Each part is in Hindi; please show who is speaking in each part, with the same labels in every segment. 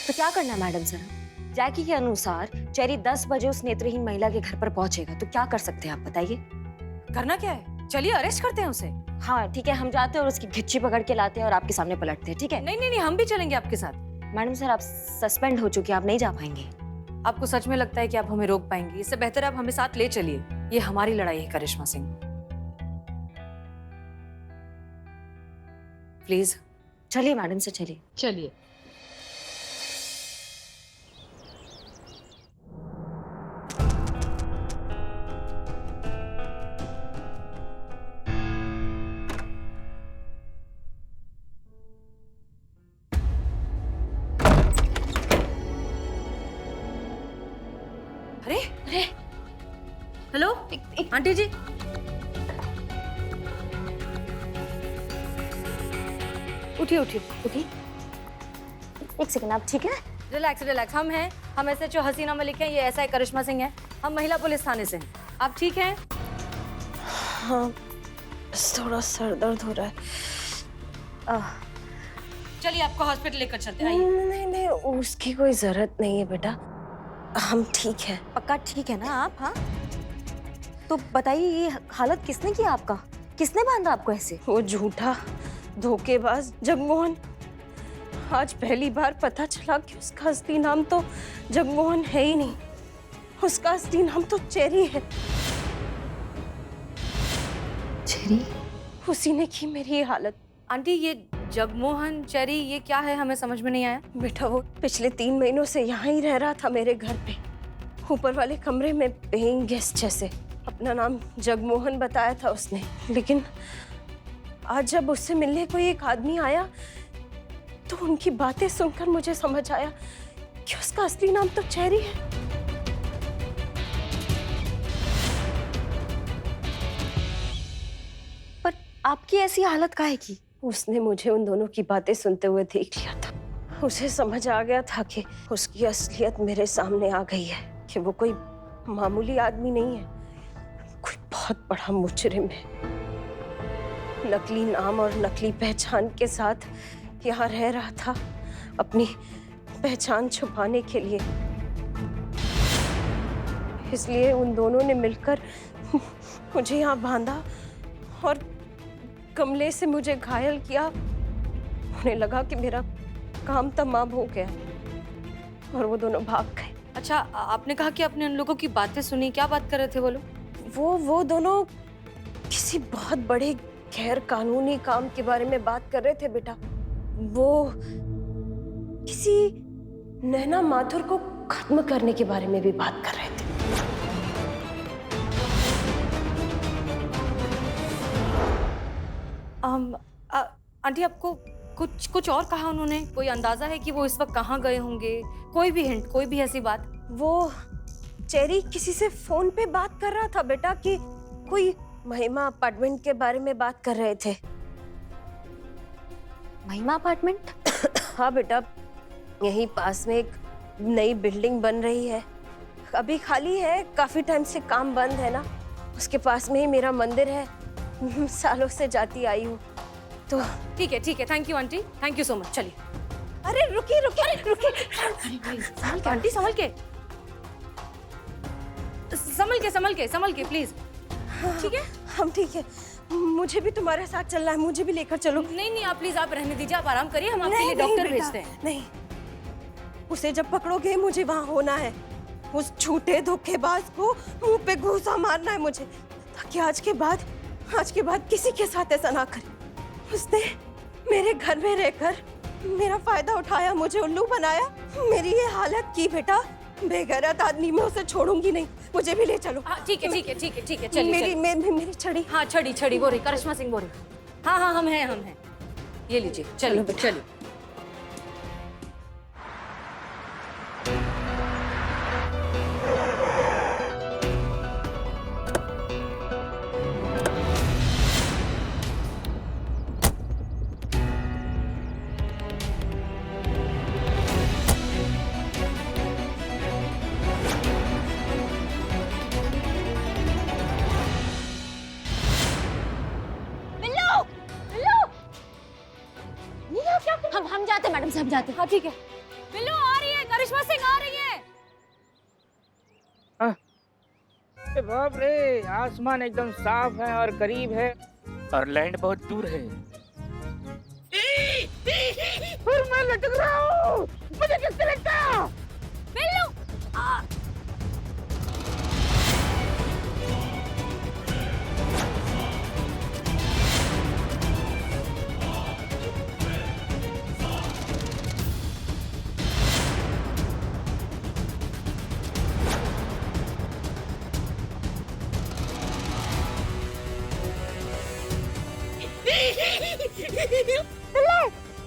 Speaker 1: तो क्या करना है मैडम सर? जैकी के अनुसार चेरी 10 बजे उस नेत्रहीन महिला के घर पर पहुंचेगा, तो क्या कर सकते हैं आप बताइए?
Speaker 2: करना क्या है? चलिए अरेस्ट करते हैं उसे।
Speaker 1: हाँ ठीक है, हम जाते हैं और उसकी घिच्ची पकड़ के लाते हैं और आपके सामने पलटते हैं, ठीक है?
Speaker 2: नहीं नहीं नहीं, हम भी चलेंगे आपके साथ।
Speaker 1: मैडम सर, आप सस्पेंड हो चुके हैं, आप नहीं जा पाएंगे।
Speaker 2: आपको सच में लगता है कि आप हमें रोक पाएंगे? इससे बेहतर आप हमें साथ ले चलिए। ये हमारी लड़ाई है करिश्मा सिंह। प्लीज
Speaker 1: चलिए मैडम सर, चलिए।
Speaker 2: चलिए। अरे
Speaker 1: अरे
Speaker 2: हेलो आंटी जी। उठिए उठिए।
Speaker 1: उठी, एक सेकंड, आप ठीक है?
Speaker 2: रिलैक्स रिलैक्स, हम हैं। हम SHO हसीना मलिक हैं, ये SI करिश्मा सिंह है। हम महिला पुलिस थाने से हैं। आप ठीक हैं?
Speaker 1: हाँ, बस थोड़ा सर दर्द हो रहा है।
Speaker 2: चलिए आपको हॉस्पिटल लेकर चलते हैं।
Speaker 3: नहीं नहीं नहीं, उसकी कोई जरूरत नहीं है बेटा, हम ठीक है।
Speaker 1: पक्का ठीक है ना आप? हाँ तो बताइए, ये हालत किसने किया आपका? किसने बांधा आपको ऐसे?
Speaker 3: वो झूठा धोखेबाज जगमोहन। आज पहली बार पता चला कि उसका असली नाम तो जगमोहन है ही नहीं, उसका असली नाम तो चेरी है।
Speaker 1: चेरी?
Speaker 3: उसी ने की मेरी ये हालत।
Speaker 2: आंटी ये जगमोहन चेरी ये क्या है, हमें समझ में नहीं आया।
Speaker 3: बेटा वो पिछले 3 महीनों से यहाँ ही रह रहा था मेरे घर पे, ऊपर वाले कमरे में पेइंग गेस्ट जैसे। अपना नाम जगमोहन बताया था उसने, लेकिन आज जब उससे मिलने कोई एक आदमी आया तो उनकी बातें सुनकर मुझे समझ आया कि उसका असली नाम तो चेरी है।
Speaker 1: पर आपकी ऐसी हालत काहे की?
Speaker 3: उसने मुझे उन दोनों की बातें सुनते हुए देख लिया था। उसे समझ आ गया था कि उसकी असलियत मेरे सामने आ गई है, कि वो कोई मामूली आदमी नहीं है, कोई बहुत बड़ा मुजरिम है। नकली नाम और नकली पहचान के साथ यहाँ रह रहा था अपनी पहचान छुपाने के लिए। इसलिए उन दोनों ने मिलकर मुझे यहाँ बांधा और गमले से मुझे घायल किया। उन्हें लगा कि मेरा काम तमाम हो गया और वो दोनों भाग गए।
Speaker 2: अच्छा आपने कहा कि आपने उन लोगों की बातें सुनी, क्या बात कर रहे थे वो लोग?
Speaker 3: वो दोनों किसी बहुत बड़े गैर कानूनी काम के बारे में बात कर रहे थे बेटा। वो किसी नैना माथुर को खत्म करने के बारे में भी बात कर रहे थे।
Speaker 2: आंटी आपको कुछ और कहा उन्होंने? कोई अंदाजा है कि वो इस वक्त कहाँ गए होंगे? कोई भी हिंट, कोई भी ऐसी बात?
Speaker 3: वो चेरी किसी से फोन पे बात कर रहा था बेटा, कि कोई महिमा अपार्टमेंट के बारे में बात कर रहे थे।
Speaker 1: महिमा अपार्टमेंट?
Speaker 3: हाँ बेटा, यहीं पास में एक नई बिल्डिंग बन रही है, अभी खाली है, काफी टाइम से काम बंद है ना। उसके पास में ही मेरा मंदिर है, सालों से जाती आई हूँ। तो
Speaker 2: ठीक है, thank you aunty, thank you so much. चलिए।
Speaker 3: अरे रुकिए रुकिए रुकिए,
Speaker 2: संभल के आंटी, संभल के संभल के प्लीज। ठीक है,
Speaker 3: हम ठीक है। मुझे भी तुम्हारे साथ चलना है, मुझे भी लेकर चलो।
Speaker 2: नहीं आप प्लीज, आप रहने दीजिए, आप आराम करिए, हम आपके लिए डॉक्टर भेजते हैं।
Speaker 3: नहीं, उसे जब पकड़ोगे मुझे वहां होना है। उस झूठे धोखेबाज को मुंह पे घूंसा मारना है मुझे, ताकि आज के बाद किसी के साथ ऐसा ना करे। उसने मेरे घर में रहकर मेरा फायदा उठाया, मुझे उल्लू बनाया, मेरी ये हालत की बेटा। बेगैरत आदमी मैं उसे छोड़ूंगी नहीं, मुझे भी ले चलो।
Speaker 2: हाँ ठीक है, चलिए।
Speaker 3: मेरी छड़ी।
Speaker 2: हाँ छड़ी वो रही, करिश्मा सिंह वो रही। हाँ हम हैं। ये लीजिए, चलो चलिए।
Speaker 1: हम जाते मैडम साहब, जाते।
Speaker 2: हाँ ठीक है। बिल्लू आ करिश्मा सिंह आ रही है।
Speaker 4: अरे बाप रे, आसमान एकदम साफ है और करीब है और लैंड बहुत दूर है। और मैं लटक रहा हूँ, मुझे किससे लगता?
Speaker 2: बिल्लू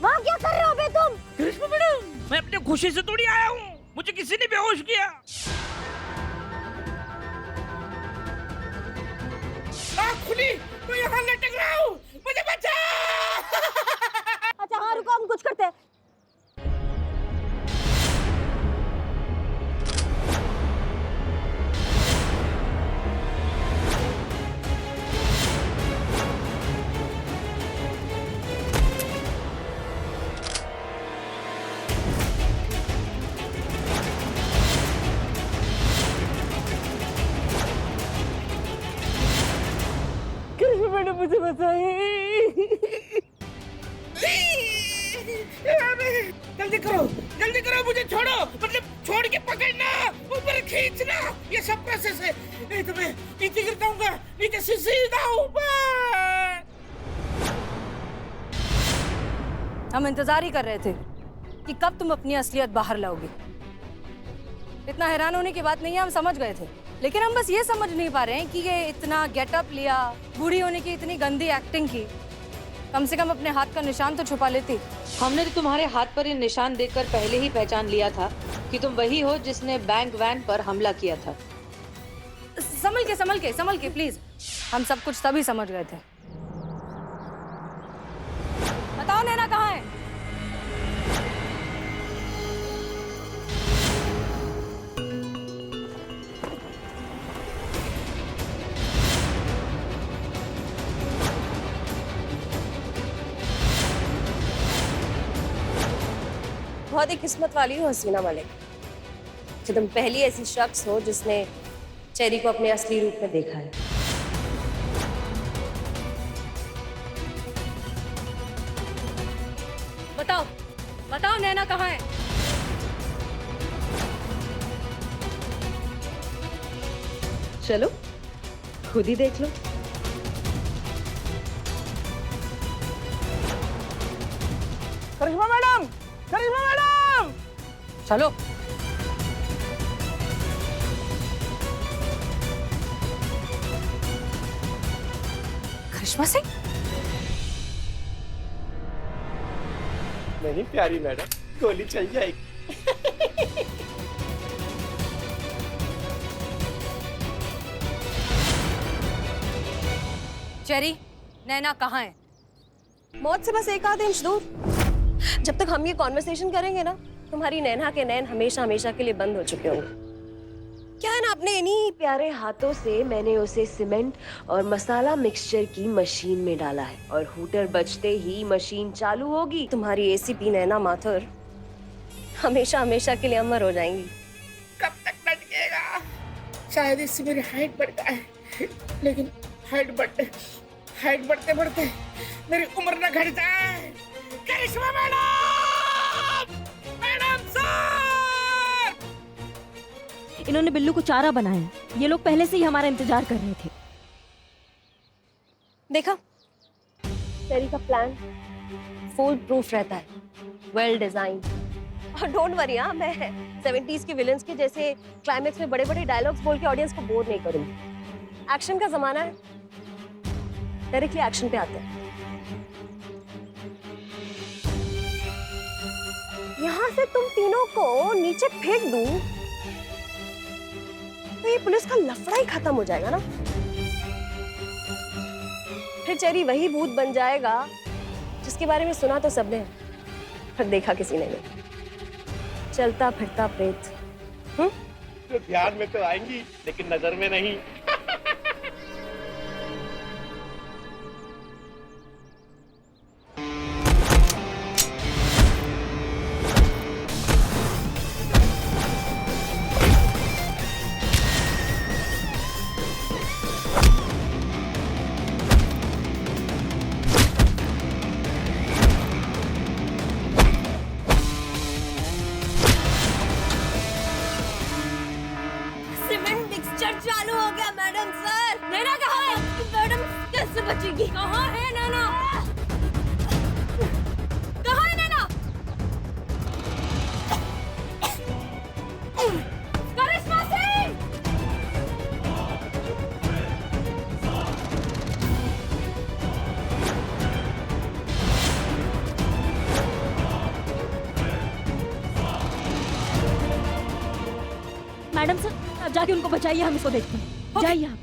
Speaker 1: वहाँ क्या कर रहे हो बे तुम?
Speaker 4: करिश्मा मैडम, मैं अपने खुशी से थोड़ी आया हूँ, मुझे किसी ने बेहोश किया। आँख खुली, मैं यहाँ लटक रहा हूँ, मुझे बचा।
Speaker 1: अच्छा हाँ रुको, हम कुछ करते हैं।
Speaker 4: मैडम मुझे बताइए। जल्दी करो, मुझे छोड़ो, मतलब छोड़ के पकड़ना, ऊपर खींचना, ये सब प्रोसेस है। नहीं तो मैं नीचे गिर जाऊंगा, नीचे से सीधा ऊपर।
Speaker 2: हम इंतजार ही कर रहे थे कि कब तुम अपनी असलियत बाहर लाओगे। इतना हैरान होने की बात नहीं है, हम समझ गए थे, लेकिन हम बस ये समझ नहीं पा रहे हैं कि ये इतना गेटअप लिया, बूढ़ी होने की इतनी गंदी एक्टिंग की, कम से कम अपने हाथ का निशान तो छुपा लेती।
Speaker 5: हमने तो तुम्हारे हाथ पर ये निशान देखकर पहले ही पहचान लिया था कि तुम वही हो जिसने बैंक वैन पर हमला किया था।
Speaker 2: संभल के प्लीज, हम सब कुछ तभी समझ गए थे। बताओ नैना कहाँ है?
Speaker 3: बहुत ही किस्मत वाली हो हसीना मलिक कि तुम पहली ऐसी शख्स हो जिसने चेरी को अपने असली रूप में देखा है।
Speaker 2: बताओ नैना कहाँ है?
Speaker 5: चलो खुद ही देख लो।
Speaker 4: करिश्मा मैडम,
Speaker 2: चलो। करिश्मा सिंह?
Speaker 6: नहीं प्यारी मैडम, गोली चल जाएगी।
Speaker 2: चेरी, नैना कहाँ है?
Speaker 3: मौत से बस एक आध इंच दूर। जब तक हम ये कॉन्वर्सेशन करेंगे ना, तुम्हारी नैना के नैन हमेशा हमेशा के लिए बंद हो चुके होंगे। क्या है ना, अपने इन्हीं प्यारे हाथों से मैंने उसे सीमेंट और मसाला मिक्सचर की मशीन में डाला है और हूटर बजते ही मशीन चालू होगी। तुम्हारी एसीपी नैना माथुर हमेशा हमेशा के लिए अमर हो जाएंगी।
Speaker 4: कब तक लटकेगा? शायद इससे मेरी हाइट बढ़ जाए, लेकिन हाइट बढ़ते बढ़ते मेरी उम्र न घट जाए। करिश्मा मैडम सर!
Speaker 1: इन्होंने बिल्लू को चारा बनाया। ये लोग पहले से ही हमारा इंतजार कर रहे थे।
Speaker 3: देखा, तेरी का प्लान फुल प्रूफ रहता है, वेल डिजाइन। और डोंट वरी, हाँ मैं 70s के विलेंस के जैसे क्लाइमेक्स में बड़े बड़े डायलॉग्स बोल के ऑडियंस को बोर नहीं करूंगी। एक्शन का जमाना है, डायरेक्टली एक्शन पे आते हैं। यहाँ से तुम तीनों को नीचे फेंक दूं तो ये पुलिस का लफड़ा ही खत्म हो जाएगा ना। फिर चेरी वही भूत बन जाएगा जिसके बारे में सुना तो सबने पर देखा किसी ने नहीं। चलता फिरता प्रेत।
Speaker 6: तो ध्यान में तो आएंगी लेकिन नजर में नहीं।
Speaker 3: हो गया मैडम सर। नैना कहाँ है? मैडम कैसे बचेगी? कहाँ है नैना? कहाँ है नैना? करिश्मा सिंह!
Speaker 7: मैडम सर, आप जाके उनको बचाइए, हम इसको देखते हैं। जाइए आप।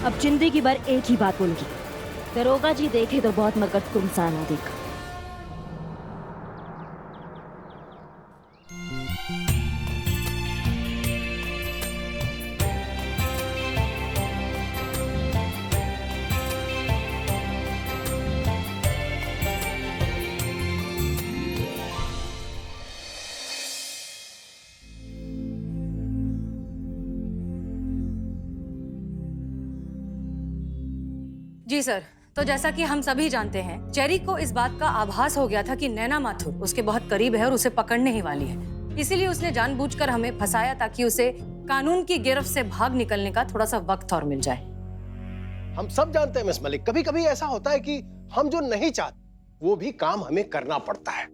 Speaker 7: अब जिंदगी भर एक ही बात बोलूंगी, दरोगा जी देखे तो बहुत मगर तुमसा ना देखा।
Speaker 2: जी सर, तो जैसा कि हम सभी जानते हैं, चेरी को इस बात का आभास हो गया था कि नैना माथुर उसके बहुत करीब है और उसे पकड़ने ही वाली है। इसीलिए उसने जानबूझकर हमें फंसाया ताकि उसे कानून की गिरफ्त से भाग निकलने का थोड़ा सा वक्त और मिल जाए।
Speaker 6: हम सब जानते हैं मिस मलिक, कभी कभी ऐसा होता है कि हम जो नहीं चाहते वो भी काम हमें करना पड़ता है।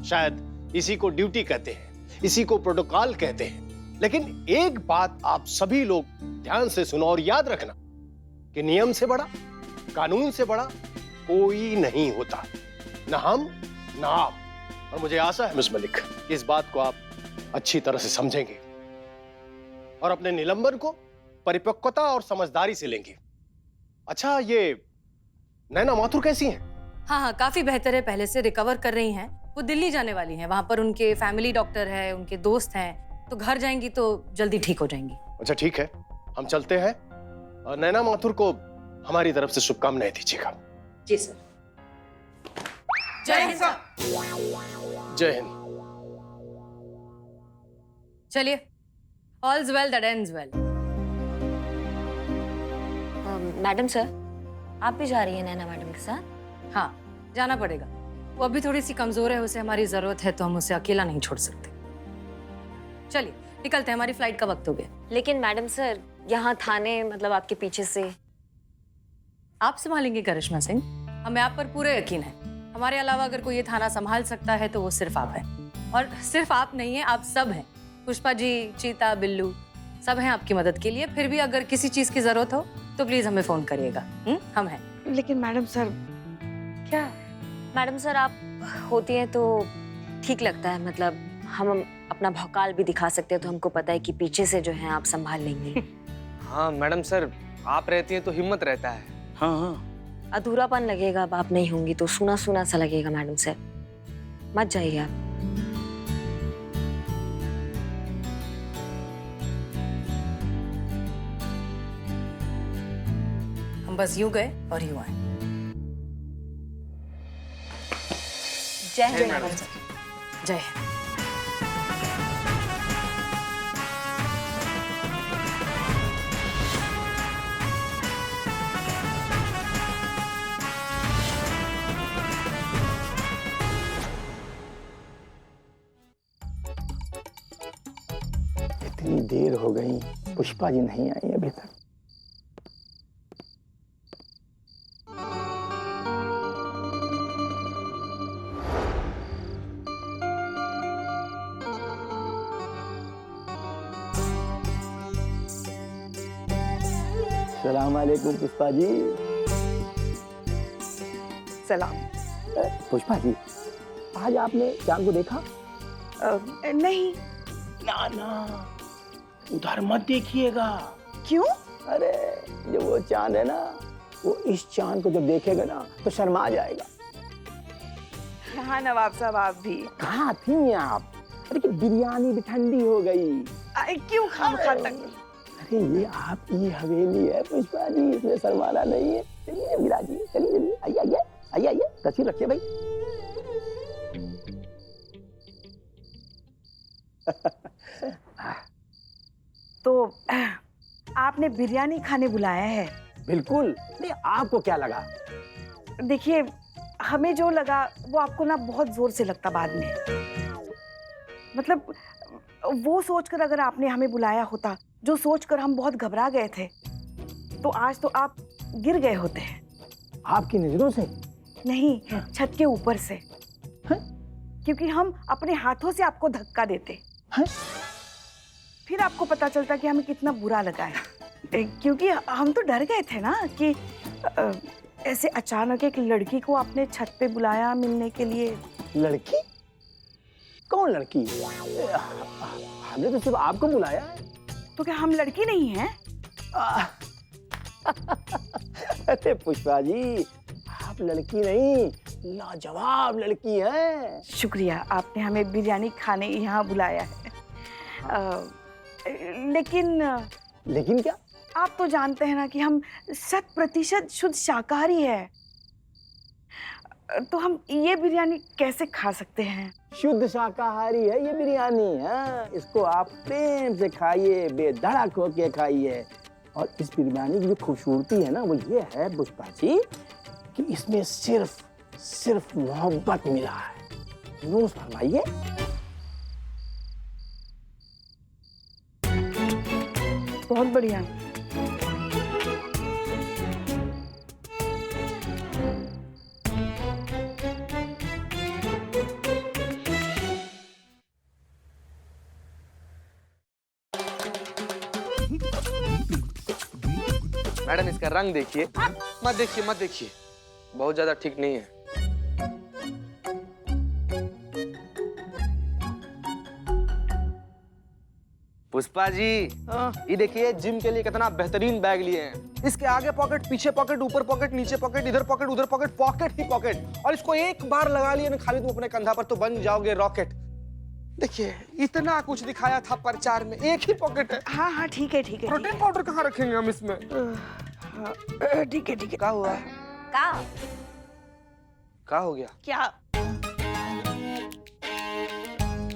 Speaker 6: शायद इसी को ड्यूटी कहते हैं, इसी को प्रोटोकॉल कहते हैं। लेकिन एक बात आप सभी लोग ध्यान से सुनो और याद रखना कि नियम से बड़ा, कानून से बड़ा कोई नहीं होता, ना हम ना आप। और मुझे आशा है मिस मलिक, इस बात को आप अच्छी तरह से समझेंगे और अपने निलंबन को परिपक्वता और समझदारी से लेंगे। अच्छा, ये नैना माथुर कैसी हैं?
Speaker 2: हाँ हाँ, काफी बेहतर है, पहले से रिकवर कर रही हैं। वो दिल्ली जाने वाली हैं, वहां पर उनके फैमिली डॉक्टर है, उनके दोस्त हैं, तो घर जाएंगी तो जल्दी ठीक हो जाएंगी।
Speaker 6: अच्छा ठीक है, हम चलते हैं और नैना माथुर को हमारी तरफ से शुभकामनाएं दीजिएगा।
Speaker 2: जी सर।
Speaker 4: जय हिंद सर।
Speaker 6: जय हिंद।
Speaker 2: चलिए, all's well that ends well.
Speaker 1: Madam sir, आप भी जा रही हैं नैना मैडम के साथ?
Speaker 2: हाँ, जाना पड़ेगा। वो अभी थोड़ी सी कमजोर है, उसे हमारी जरूरत है, तो हम उसे अकेला नहीं छोड़ सकते। चलिए निकलते हैं, हमारी फ्लाइट का वक्त हो गया।
Speaker 1: लेकिन मैडम सर, यहाँ थाने मतलब आपके पीछे से।
Speaker 2: आप संभालेंगे करिश्मा सिंह, हमें आप पर पूरा यकीन है। हमारे अलावा अगर कोई ये थाना संभाल सकता है तो वो सिर्फ आप हैं। और सिर्फ आप नहीं हैं, आप सब हैं। पुष्पा जी, चीता, बिल्लू, सब हैं आपकी मदद के लिए। फिर भी अगर किसी चीज की जरूरत हो तो प्लीज हमें फोन करिएगा। हम हैं।
Speaker 3: लेकिन मैडम सर,
Speaker 1: क्या मैडम सर, आप होती हैं तो ठीक लगता है। मतलब हम अपना भौकाल भी दिखा सकते हैं, तो हमको पता है कि पीछे से जो है आप संभाल लेंगे।
Speaker 8: हाँ मैडम सर, आप रहती हैं तो हिम्मत रहता है।
Speaker 6: हाँ हाँ,
Speaker 1: अधूरापन लगेगा अब आप नहीं होंगी तो, सुना सुना सा लगेगा। मैडम सर मत जाइए आप।
Speaker 2: हम बस यूं गए और यूं आए।
Speaker 1: जय हिंद
Speaker 8: मैडम।
Speaker 1: Madam sir.
Speaker 2: जय हिंद।
Speaker 9: इतनी देर हो गई, पुष्पा जी नहीं आई अभी तक। सलाम वालेकुम पुष्पा जी।
Speaker 3: सलाम।
Speaker 9: पुष्पा जी, आज आपने चांद को देखा?
Speaker 3: नहीं।
Speaker 9: ना ना, उधर मत देखिएगा।
Speaker 3: क्यों?
Speaker 9: अरे जो वो चांद है ना, वो इस चांद को जब देखेगा ना तो शर्मा जाएगा।
Speaker 3: हाँ नवाब साहब, आप भी
Speaker 9: कहाँ थी आप? अरे कि बिरयानी भी ठंडी हो गई।
Speaker 3: क्यों खामखा तक?
Speaker 9: अरे ये आपकी हवेली है पुष्पा जी, इसमें शर्माना नहीं है। चलिए मीरा जी, चलिए चलिए, आइए आइए आइए आइए, तस्वीर रखिए भाई।
Speaker 10: तो आपने बिरयानी खाने बुलाया है?
Speaker 9: बिल्कुल। नहीं, आपको क्या लगा?
Speaker 10: देखिए, हमें जो लगा वो आपको ना बहुत जोर से लगता बाद में। मतलब वो सोचकर अगर आपने हमें बुलाया होता, जो सोचकर हम बहुत घबरा गए थे, तो आज तो आप गिर गए होते हैं।
Speaker 9: आपकी नजरों से?
Speaker 10: नहीं, छत के ऊपर से। क्योंकि हम अपने हाथों से आपको धक्का देते, फिर आपको पता चलता कि हमें कितना बुरा लगा है। क्योंकि हम तो डर गए थे ना कि ऐसे अचानक एक लड़की को आपने छत पे बुलाया मिलने के लिए।
Speaker 9: लड़की? कौन लड़की? हमने तो सिर्फ आपको बुलाया है।
Speaker 10: तो क्या हम लड़की नहीं हैं?
Speaker 9: अरे पुष्पा जी, आप लड़की नहीं, लाजवाब लड़की हैं।
Speaker 10: शुक्रिया, आपने हमें बिरयानी खाने यहाँ बुलाया है। लेकिन
Speaker 9: क्या?
Speaker 10: आप तो जानते हैं ना कि हम 100% शुद्ध शाकाहारी है, तो हम ये बिरयानी कैसे खा सकते हैं?
Speaker 9: शुद्ध शाकाहारी है ये बिरयानी। हाँ, इसको आप प्रेम से खाइए, बेधड़क होके खाइए। और इस बिरयानी की जो खूबसूरती है ना, वो ये है पुष्पा जी कि इसमें सिर्फ मोहब्बत मिला है। नोश फरमाइए।
Speaker 10: बहुत बढ़िया।
Speaker 8: मैडम इसका रंग देखिए। मत देखिए मत देखिए, बहुत ज्यादा ठीक नहीं है। पुष्पा जी, ये देखिए जिम के लिए कितना बेहतरीन बैग लिए हैं। इसके आगे पॉकेट, पीछे पॉकेट, ऊपर पॉकेट, नीचे पॉकेट, इधर पॉकेट, उधर पॉकेट, पॉकेट ही पॉकेट। और इसको एक बार लगा लिए ना खाली तुम अपने कंधा पर तो बन जाओगे रॉकेट। देखिए इतना कुछ दिखाया था प्रचार में, एक ही पॉकेट है।
Speaker 10: हाँ हाँ ठीक है ठीक है।
Speaker 8: प्रोटीन पाउडर कहाँ रखेंगे हम इसमें?
Speaker 10: ठीक है।
Speaker 8: क्या हुआ? क्या हो गया?
Speaker 10: क्या?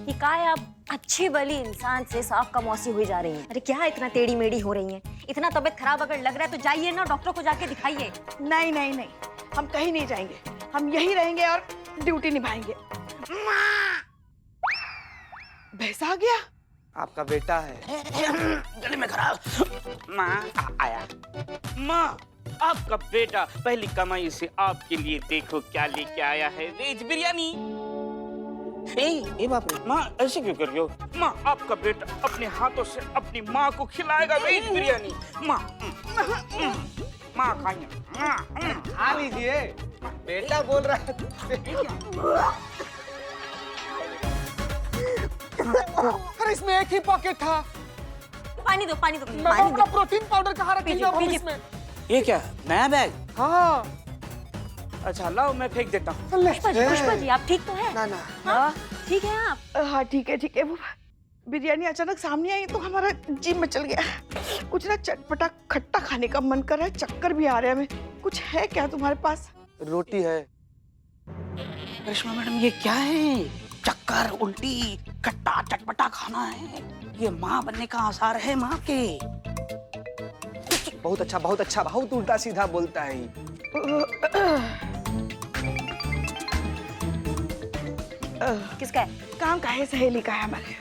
Speaker 1: कि का है, आप अच्छे वाली इंसान से साफ कमौसी हुई जा रही हैं। अरे क्या इतना टेढ़ी मेढ़ी हो रही हैं? इतना तबीयत खराब अगर लग रहा है तो जाइए ना, डॉक्टर को जाके दिखाइए।
Speaker 10: नहीं नहीं नहीं, हम कहीं नहीं जाएंगे, हम यहीं रहेंगे और ड्यूटी निभाएंगे। भैंस आ गया?
Speaker 8: आपका बेटा है।
Speaker 9: गले में खराब। माँ आया।
Speaker 10: माँ
Speaker 11: आपका बेटा पहली कमाई से आपके लिए देखो क्या लेके आया है, वेज बिरयानी। ए बाप रे, माँ ऐसे क्यों कर रही हो? माँ, आपका बेटा अपने हाथों से अपनी माँ को खिलाएगा वेज बिरयानी। माँ माँ खाइए।
Speaker 8: खा लीजिए, बेटा बोल रहा है। अरे इसमें एक ही पॉकेट था।
Speaker 1: पानी दो, पानी दो,
Speaker 8: मैं अपना प्रोटीन पाउडर कहाँ रखी है इसमें?
Speaker 11: ये क्या नया बैग?
Speaker 8: हाँ।
Speaker 11: अच्छा लाओ मैं फेंक देता हूँ।
Speaker 1: पुष्पा जी आप ठीक तो है?
Speaker 8: ना ना।
Speaker 1: हाँ ठीक है आप?
Speaker 10: हाँ ठीक है वो बिरयानी अचानक सामने आई तो हमारा जी मचल गया। कुछ ना चटपटा खट्टा खाने का मन कर रहा है, चक्कर भी आ रहा है हमें। कुछ है क्या तुम्हारे पास?
Speaker 8: रोटी है।
Speaker 11: करिश्मा मैडम ये क्या है? चक्कर, उल्टी, खट्टा चटपटा खाना है, ये माँ बनने का आसार है माँ के।
Speaker 8: बहुत अच्छा, बहुत अच्छा, बहुत उल्टा सीधा बोलता है।
Speaker 1: किसका है?
Speaker 10: काम का है, सहेली का है हमारे।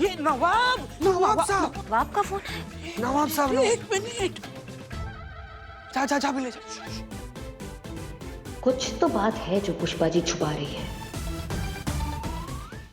Speaker 11: ये नवाब साहब।
Speaker 1: नवाब का फोन है?
Speaker 8: नवाब साहब।
Speaker 11: एक मिनट।
Speaker 8: जा जा जा, ले जा।
Speaker 5: कुछ तो बात है जो पुष्पा जी छुपा रही है।